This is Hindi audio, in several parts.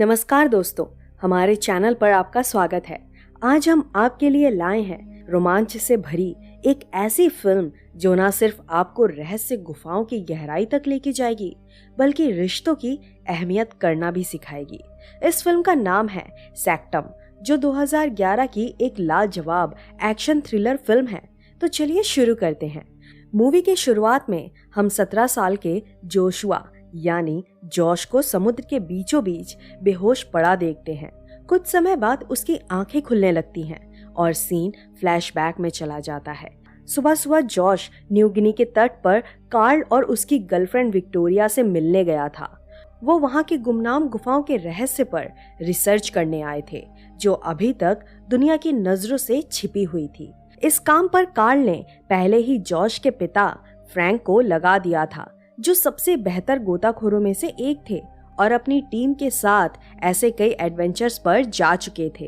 नमस्कार दोस्तों, हमारे चैनल पर आपका स्वागत है। आज हम आपके लिए लाए हैं रोमांच से भरी एक ऐसी फिल्म जो न सिर्फ आपको रहस्य गुफाओं की गहराई तक लेके जाएगी, बल्कि रिश्तों की अहमियत करना भी सिखाएगी। इस फिल्म का नाम है सेक्टम, जो 2011 की एक लाजवाब एक्शन थ्रिलर फिल्म है। तो चलिए शुरू करते हैं। मूवी की शुरुआत में हम 17 साल के जोशुआ यानी जॉश को समुद्र के बीचों बीच बेहोश पड़ा देखते हैं। कुछ समय बाद उसकी आंखें खुलने लगती हैं और सीन फ्लैशबैक में चला जाता है। सुबह सुबह जॉश न्यू गिनी के तट पर कार्ल और उसकी गर्लफ्रेंड विक्टोरिया से मिलने गया था। वो वहां की गुमनाम गुफाओं के रहस्य पर रिसर्च करने आए थे, जो अभी तक दुनिया की नजरों से छिपी हुई थी। इस काम पर कार्ल ने पहले ही जॉश के पिता फ्रैंक को लगा दिया था, जो सबसे बेहतर गोताखोरों में से एक थे और अपनी टीम के साथ ऐसे कई एडवेंचर्स पर जा चुके थे।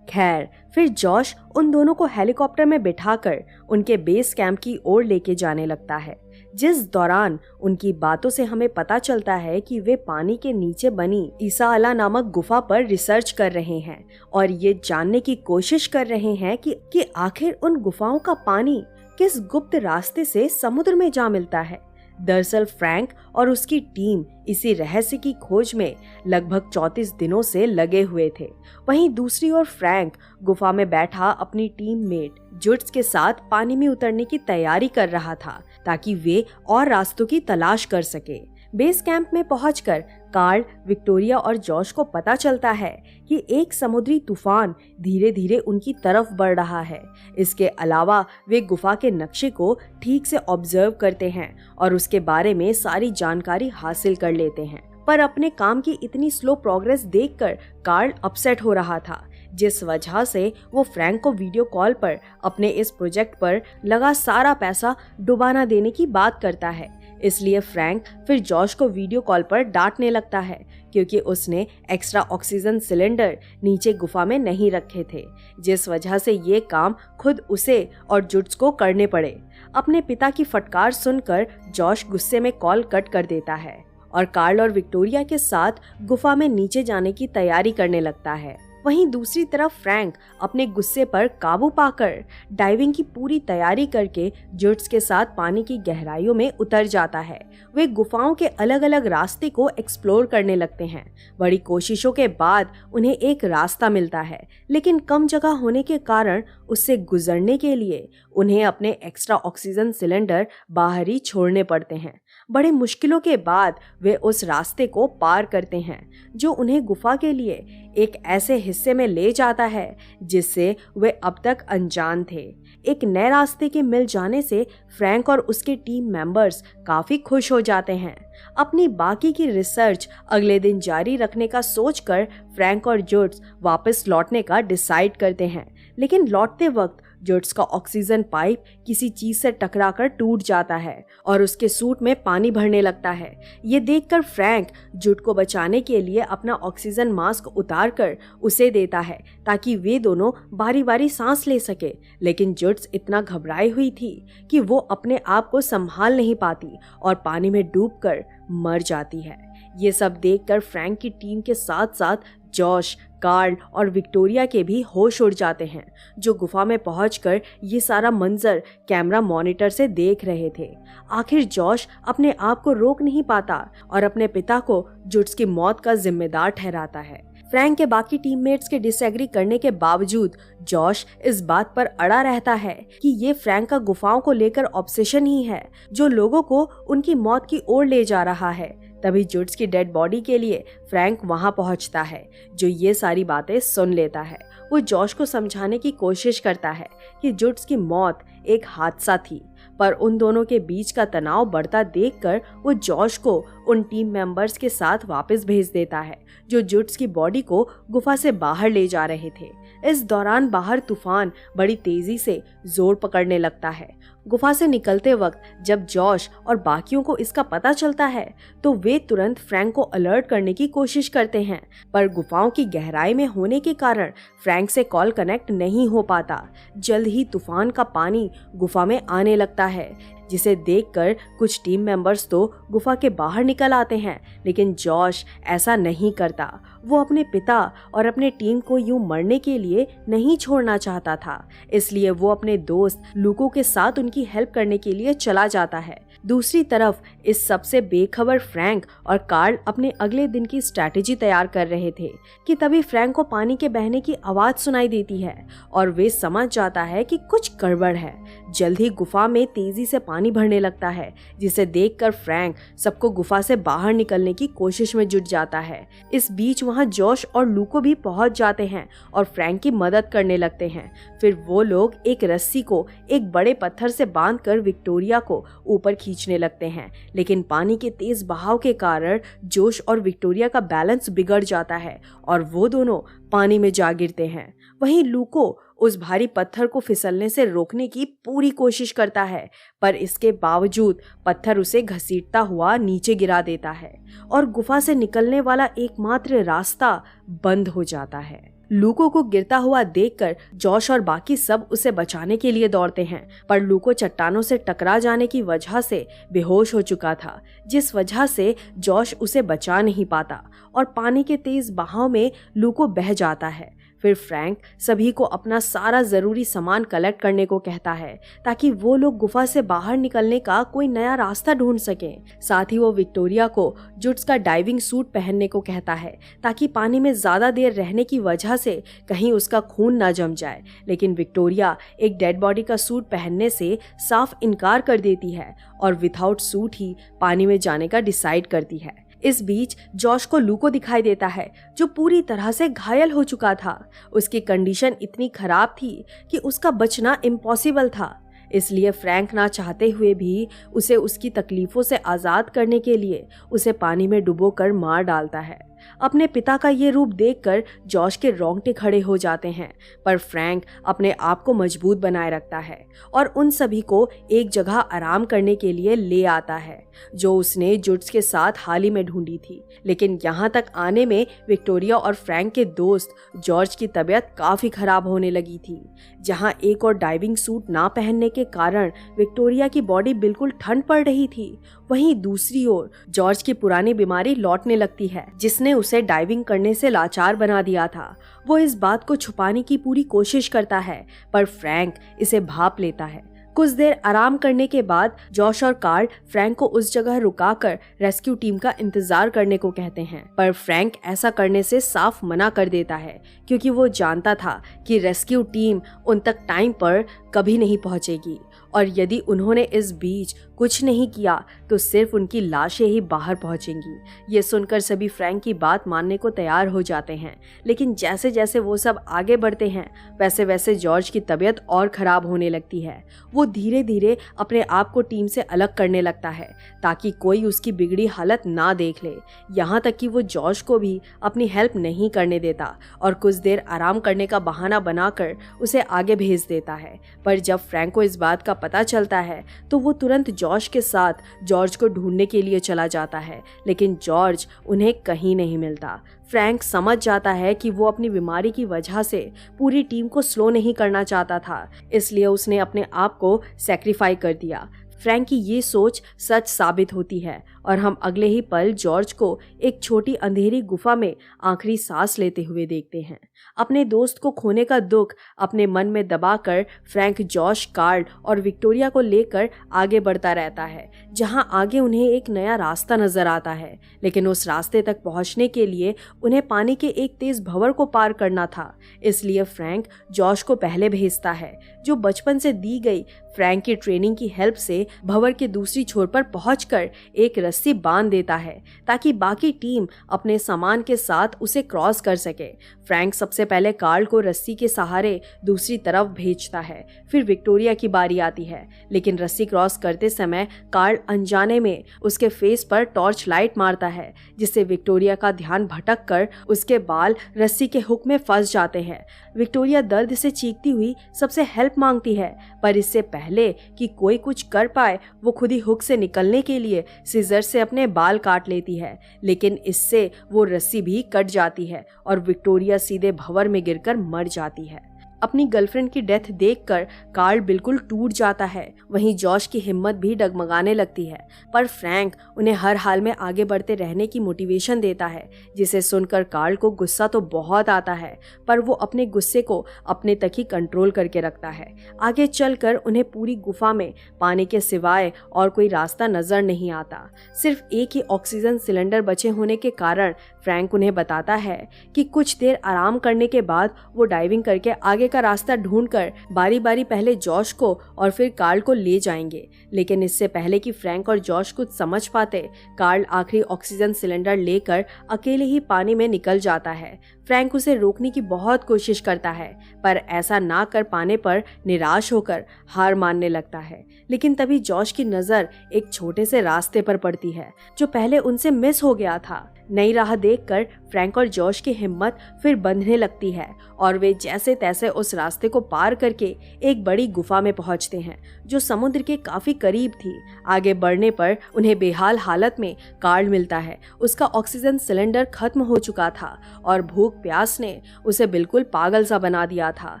खैर, फिर जॉश उन दोनों को हेलीकॉप्टर में बिठाकर उनके बेस कैंप की ओर लेके जाने लगता है, जिस दौरान उनकी बातों से हमें पता चलता है कि वे पानी के नीचे बनी ईसा नामक गुफा पर रिसर्च कर रहे हैं और ये जानने की कोशिश कर रहे हैं कि आखिर उन गुफाओं का पानी किस गुप्त रास्ते से समुद्र में जा मिलता है। दरअसल फ्रैंक और उसकी टीम इसी रहस्य की खोज में लगभग 34 दिनों से लगे हुए थे। वहीं दूसरी ओर फ्रैंक गुफा में बैठा अपनी टीममेट जुट्स के साथ पानी में उतरने की तैयारी कर रहा था, ताकि वे और रास्तों की तलाश कर सके। बेस कैंप में पहुंचकर कार्ल, विक्टोरिया और जॉश को पता चलता है कि एक समुद्री तूफान धीरे धीरे उनकी तरफ बढ़ रहा है। इसके अलावा वे गुफा के नक्शे को ठीक से ऑब्जर्व करते हैं और उसके बारे में सारी जानकारी हासिल कर लेते हैं। पर अपने काम की इतनी स्लो प्रोग्रेस देखकर कार्ल अपसेट हो रहा था, जिस वजह से वो फ्रैंक को वीडियो कॉल पर अपने इस प्रोजेक्ट पर लगा सारा पैसा डुबाना देने की बात करता है। इसलिए फ्रैंक फिर जॉश को वीडियो कॉल पर डांटने लगता है, क्योंकि उसने एक्स्ट्रा ऑक्सीजन सिलेंडर नीचे गुफा में नहीं रखे थे, जिस वजह से ये काम खुद उसे और जुट्स को करने पड़े। अपने पिता की फटकार सुनकर जॉश गुस्से में कॉल कट कर देता है और कार्ल और विक्टोरिया के साथ गुफा में नीचे जाने की तैयारी करने लगता है। वहीं दूसरी तरफ फ्रैंक अपने गुस्से पर काबू पाकर डाइविंग की पूरी तैयारी करके जुट्स के साथ पानी की गहराइयों में उतर जाता है। वे गुफाओं के अलग अलग रास्ते को एक्सप्लोर करने लगते हैं। बड़ी कोशिशों के बाद उन्हें एक रास्ता मिलता है, लेकिन कम जगह होने के कारण उससे गुजरने के लिए उन्हें अपने एक्स्ट्रा ऑक्सीजन सिलेंडर बाहर ही छोड़ने पड़ते हैं। बड़े मुश्किलों के बाद वे उस रास्ते को पार करते हैं, जो उन्हें गुफा के लिए एक ऐसे हिस्से में ले जाता है जिससे वे अब तक अनजान थे। एक नए रास्ते के मिल जाने से फ्रैंक और उसके टीम मेंबर्स काफी खुश हो जाते हैं। अपनी बाकी की रिसर्च अगले दिन जारी रखने का सोचकर फ्रैंक और जुट्स वापस लौटने का डिसाइड करते हैं, लेकिन लौटते वक्त जुट्स का ऑक्सीजन पाइप किसी चीज से टकराकर टूट जाता है और उसके सूट में पानी भरने लगता है। ये देखकर फ्रैंक जुट को बचाने के लिए अपना ऑक्सीजन मास्क उतारकर उसे देता है, ताकि वे दोनों बारी बारी सांस ले सके। लेकिन जुट्स इतना घबराई हुई थी कि वो अपने आप को संभाल नहीं पाती और पानी में डूबकर मर जाती है। ये सब देखकर फ्रैंक की टीम के साथ साथ जॉश, कार्ल और विक्टोरिया के भी होश उड़ जाते हैं, जो गुफा में पहुंचकर ये सारा मंजर कैमरा मॉनिटर से देख रहे थे। आखिर जॉश अपने आप को रोक नहीं पाता और अपने पिता को जुट्स की मौत का जिम्मेदार ठहराता है। फ्रैंक के बाकी टीममेट्स के डिसएग्री करने के बावजूद जॉश इस बात पर अड़ा रहता है कि ये फ्रैंक का गुफाओं को लेकर ऑब्सेशन ही है, जो लोगों को उनकी मौत की ओर ले जा रहा है। तभी जुट्स की डेड बॉडी के लिए फ्रैंक वहां पहुंचता है, जो ये सारी बातें सुन लेता है। वो जॉश को समझाने की कोशिश करता है कि जुट्स की मौत एक हादसा थी, पर उन दोनों के बीच का तनाव बढ़ता देखकर वो जॉश को उन टीम मेंबर्स के साथ वापस भेज देता है, जो जुट्स की बॉडी को गुफा से बाहर ले जा रहे थे। इस दौरान बाहर तूफान बड़ी तेजी से जोर पकड़ने लगता है। गुफा से निकलते वक्त जब जॉश और बाकियों को इसका पता चलता है तो वे तुरंत फ्रैंक को अलर्ट करने की कोशिश करते हैं, पर गुफाओं की गहराई में होने के कारण फ्रैंक से कॉल कनेक्ट नहीं हो पाता। जल्द ही तूफान का पानी गुफा में आने लगता है, जिसे देखकर कुछ टीम मेंबर्स तो गुफा के बाहर निकल आते हैं, लेकिन जॉश ऐसा नहीं करता। वो अपने पिता और अपने टीम को यूं मरने के लिए नहीं छोड़ना चाहता था, इसलिए वो अपने दोस्त लूको के साथ उनकी हेल्प करने के लिए चला जाता है। दूसरी तरफ इस सबसे बेखबर फ्रैंक और कार्ल अपने अगले दिन की स्ट्रैटेजी तैयार कर रहे थे कि तभी फ्रैंक को पानी के बहने की आवाज सुनाई देती है और वे समझ जाता है कि कुछ गड़बड़ है। जल्द ही गुफा में तेजी से पानी भरने लगता है, जिसे देखकर फ्रैंक सबको गुफा से बाहर निकलने की कोशिश में जुट जाता है। इस बीच वहां जॉश और लूको भी पहुंच जाते हैं और फ्रैंक की मदद करने लगते हैं। फिर वो लोग एक रस्सी को एक बड़े पत्थर से बांधकर विक्टोरिया को ऊपर खींचने लगते हैं, लेकिन पानी के तेज बहाव के कारण जोश और विक्टोरिया का बैलेंस बिगड़ जाता है और वो दोनों पानी में जा गिरते हैं। वहीं लूको उस भारी पत्थर को फिसलने से रोकने की पूरी कोशिश करता है, पर इसके बावजूद पत्थर उसे घसीटता हुआ नीचे गिरा देता है और गुफा से निकलने वाला एकमात्र रास्ता बंद हो जाता है। लूको को गिरता हुआ देखकर जॉश और बाकी सब उसे बचाने के लिए दौड़ते हैं, पर लूको चट्टानों से टकरा जाने की वजह से बेहोश हो चुका था, जिस वजह से जॉश उसे बचा नहीं पाता और पानी के तेज बहाव में लूको बह जाता है। फिर फ्रैंक सभी को अपना सारा जरूरी सामान कलेक्ट करने को कहता है ताकि वो लोग गुफा से बाहर निकलने का कोई नया रास्ता ढूंढ सकें। साथ ही वो विक्टोरिया को जुट्स का डाइविंग सूट पहनने को कहता है ताकि पानी में ज्यादा देर रहने की वजह से कहीं उसका खून ना जम जाए, लेकिन विक्टोरिया एक डेड बॉडी का सूट पहनने से साफ इनकार कर देती है और विदाउट सूट ही पानी में जाने का डिसाइड करती है। इस बीच जॉश को लूको दिखाई देता है, जो पूरी तरह से घायल हो चुका था। उसकी कंडीशन इतनी खराब थी कि उसका बचना इम्पॉसिबल था, इसलिए फ्रैंक ना चाहते हुए भी उसे उसकी तकलीफों से आजाद करने के लिए उसे पानी में डुबोकर मार डालता है। अपने पिता का ये रूप देखकर जॉश के रोंगटे खड़े हो जाते हैं, पर फ्रैंक अपने आप को मजबूत बनाए रखता है और उन सभी को एक जगह आराम करने के लिए ले आता है, जो उसने जुट्स के साथ हाल ही में ढूंढी थी। लेकिन यहाँ तक आने में विक्टोरिया और फ्रैंक के दोस्त जॉर्ज की तबीयत काफी खराब होने लगी थी। जहाँ एक और डाइविंग सूट ना पहनने के कारण विक्टोरिया की बॉडी बिल्कुल ठंड पड़ रही थी, वहीं दूसरी ओर जॉर्ज की पुरानी बीमारी लौटने लगती है, जिसने उसे डाइविंग करने से लाचार बना दिया था। वो इस बात को छुपाने की पूरी कोशिश करता है, पर फ्रैंक इसे भांप लेता है। कुछ देर आराम करने के बाद जॉश और कार्ल फ्रैंक को उस जगह रुकाकर रेस्क्यू टीम का इंतजार करने को कहते हैं, पर फ्रैंक ऐसा करने से साफ मना कर देता है, क्योंकि वो जानता था कि रेस्क्यू टीम उन तक टाइम पर कभी नहीं पहुंचेगी और यदि उन्होंने इस बीच कुछ नहीं किया तो सिर्फ उनकी लाशें ही बाहर पहुंचेंगी। ये सुनकर सभी फ्रैंक की बात मानने को तैयार हो जाते हैं, लेकिन जैसे जैसे वो सब आगे बढ़ते हैं वैसे वैसे जॉर्ज की तबीयत और खराब होने लगती है। वो धीरे धीरे अपने आप को टीम से अलग करने लगता है ताकि कोई उसकी बिगड़ी हालत ना देख ले। यहाँ तक कि वो जॉर्ज को भी अपनी हेल्प नहीं करने देता और कुछ देर आराम करने का बहाना बनाकर उसे आगे भेज देता है। पर जब फ्रैंक को इस बात का पता चलता है तो वो तुरंत जॉर्ज के साथ जॉर्ज को ढूंढने के लिए चला जाता है, लेकिन जॉर्ज उन्हें कहीं नहीं मिलता। फ्रैंक समझ जाता है कि वो अपनी बीमारी की वजह से पूरी टीम को स्लो नहीं करना चाहता था, इसलिए उसने अपने आप को सैक्रिफाई कर दिया। फ्रैंक की ये सोच सच साबित होती है और हम अगले ही पल जॉर्ज को एक छोटी अंधेरी गुफा में आखिरी सांस लेते हुए देखते हैं। अपने दोस्त को खोने का दुख अपने मन में दबाकर फ्रैंक जॉश, कार्ल और विक्टोरिया को लेकर आगे बढ़ता रहता है, जहां आगे उन्हें एक नया रास्ता नजर आता है। लेकिन उस रास्ते तक पहुंचने के लिए उन्हें पानी के एक तेज भंवर को पार करना था, इसलिए फ्रैंक जॉश को पहले भेजता है, जो बचपन से दी गई फ्रैंक की ट्रेनिंग की हेल्प से से भंवर के दूसरी छोर पर पहुंचकर एक रस्सी बांध देता है ताकि बाकी टीम अपने सामान के साथ उसे क्रॉस कर सके। फ्रैंक सबसे पहले कार्ल को रस्सी के सहारे दूसरी तरफ भेजता है। फिर विक्टोरिया की बारी आती है, लेकिन रस्सी क्रॉस करते समय कार्ल अनजाने में उसके फेस पर टॉर्च लाइट मारता है, जिससे विक्टोरिया का ध्यान भटक कर उसके बाल रस्सी के हुक में फंस जाते हैं। विक्टोरिया दर्द से चीखती हुई सबसे हेल्प मांगती है, पर इससे पहले कि कोई कुछ कर पाए वो खुद ही हुक से निकलने के लिए सीजर से अपने बाल काट लेती है, लेकिन इससे वो रस्सी भी कट जाती है और विक्टोरिया सीधे भंवर में गिरकर मर जाती है। अपनी गर्लफ्रेंड की डेथ देखकर कार्ल बिल्कुल टूट जाता है। वहीं जॉश की हिम्मत भी डगमगाने लगती है, पर फ्रैंक उन्हें हर हाल में आगे बढ़ते रहने की मोटिवेशन देता है, जिसे सुनकर कार्ल को गुस्सा तो बहुत आता है, पर वो अपने गुस्से को अपने तक ही कंट्रोल करके रखता है। आगे चलकर उन्हें पूरी गुफा में पानी के सिवाय और कोई रास्ता नजर नहीं आता। सिर्फ एक ही ऑक्सीजन सिलेंडर बचे होने के कारण फ्रैंक उन्हें बताता है कि कुछ देर आराम करने के बाद वो डाइविंग करके आगे का रास्ता ढूंढकर बारी बारी पहले जॉश को और फिर कार्ल को ले जाएंगे। लेकिन इससे पहले कि फ्रैंक और जॉश कुछ समझ पाते, कार्ल आखिरी ऑक्सीजन सिलेंडर लेकर अकेले ही पानी में निकल जाता है। फ्रैंक उसे रोकने की बहुत कोशिश करता है, पर ऐसा ना कर पाने पर निराश होकर हार मानने लगता है। लेकिन तभी जॉश की नजर एक छोटे से रास्ते पर पड़ती है जो पहले उनसे मिस हो गया था। नई राह देखकर फ्रैंक और जॉश की हिम्मत फिर बंधने लगती है और वे जैसे तैसे उस रास्ते को पार करके एक बड़ी गुफा में पहुंचते हैं जो समुद्र के काफी करीब थी। आगे बढ़ने पर उन्हें बेहाल हालत में कार्ल मिलता है। उसका ऑक्सीजन सिलेंडर खत्म हो चुका था और भूख प्यास ने उसे बिल्कुल पागल सा बना दिया था।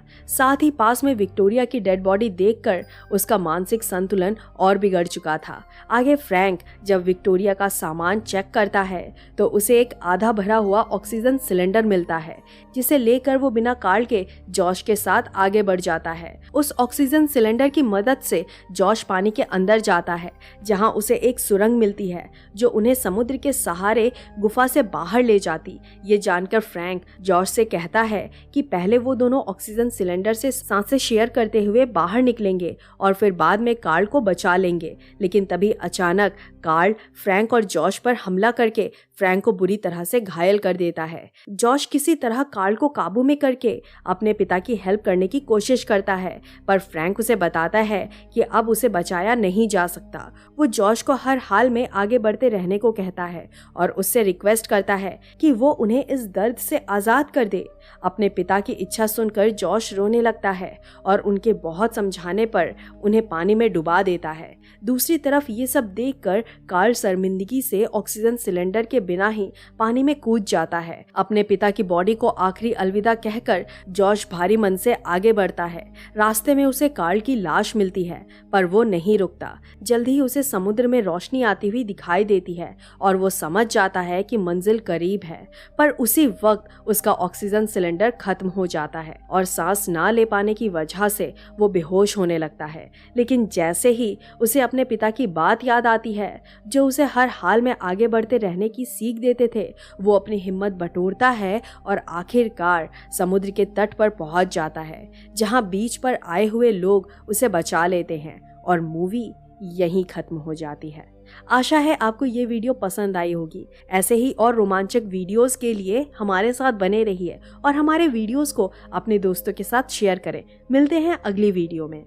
साथ ही पास में विक्टोरिया की डेड बॉडी देखकर उसका मानसिक संतुलन और बिगड़ चुका था। आगे फ्रैंक जब विक्टोरिया का सामान चेक करता है तो उसे एक आधा भरा हुआ ऑक्सीजन सिलेंडर मिलता है, जिसे लेकर वो बिना कार्ल के जॉश के साथ आगे बढ़ जाता है। उस ऑक्सीजन सिलेंडर की मदद से जॉश पानी के अंदर जाता है, जहां उसे एक सुरंग मिलती है जो उन्हें समुद्र के सहारे गुफा से बाहर ले जाती। ये जानकर फ्रैंक जॉश से कहता है कि पहले वो दोनों ऑक्सीजन सिलेंडर से सांसें शेयर करते हुए बाहर निकलेंगे और फिर बाद में कार्ल को बचा लेंगे। लेकिन तभी अचानक कार्ल फ्रैंक और जॉश पर हमला करके फ्रैंक को बुरी तरह से घायल कर देता है। जॉश किसी तरह कार्ल को काबू में करके अपने पिता की हेल्प करने की कोशिश करता है, पर फ्रैंक उसे बताता है कि अब उसे बचाया नहीं जा सकता। वो जॉश को हर हाल में आगे बढ़ते रहने को कहता है और उससे रिक्वेस्ट करता है कि वो उन्हें इस दर्द से आजाद कर दे। अपने पिता की इच्छा सुनकर जॉश रोने लगता है और उनके बहुत समझाने पर उन्हें पानी में डुबा देता है। दूसरी तरफ ये सब देखकर कार्ल शर्मिंदगी से ऑक्सीजन सिलेंडर के बिना ही पानी में कूद जाता है। अपने पिता की बॉडी को आखिरी अलविदा कहकर जॉश भारी मन से आगे बढ़ता है। रास्ते में उसे कार्ल की लाश मिलती है, पर वो नहीं रुकता। जल्द ही उसे समुद्र में रोशनी आती हुई दिखाई देती है और वो समझ जाता है कि मंजिल करीब है, पर उसी वक्त उसका ऑक्सीजन सिलेंडर खत्म हो जाता है और सांस ना ले पाने की वजह से वो बेहोश होने लगता है। लेकिन जैसे ही उसे अपने पिता की बात याद आती है जो उसे हर हाल में आगे बढ़ते रहने की सीख देते थे, वो अपनी हिम्मत बटोरता है और आखिरकार समुद्र के तट पर पहुंच जाता है, जहां बीच पर आए हुए लोग उसे बचा लेते हैं और मूवी यहीं खत्म हो जाती है। आशा है आपको ये वीडियो पसंद आई होगी। ऐसे ही और रोमांचक वीडियोस के लिए हमारे साथ बने रहिए और हमारे वीडियोस को अपने दोस्तों के साथ शेयर करें। मिलते हैं अगली वीडियो में।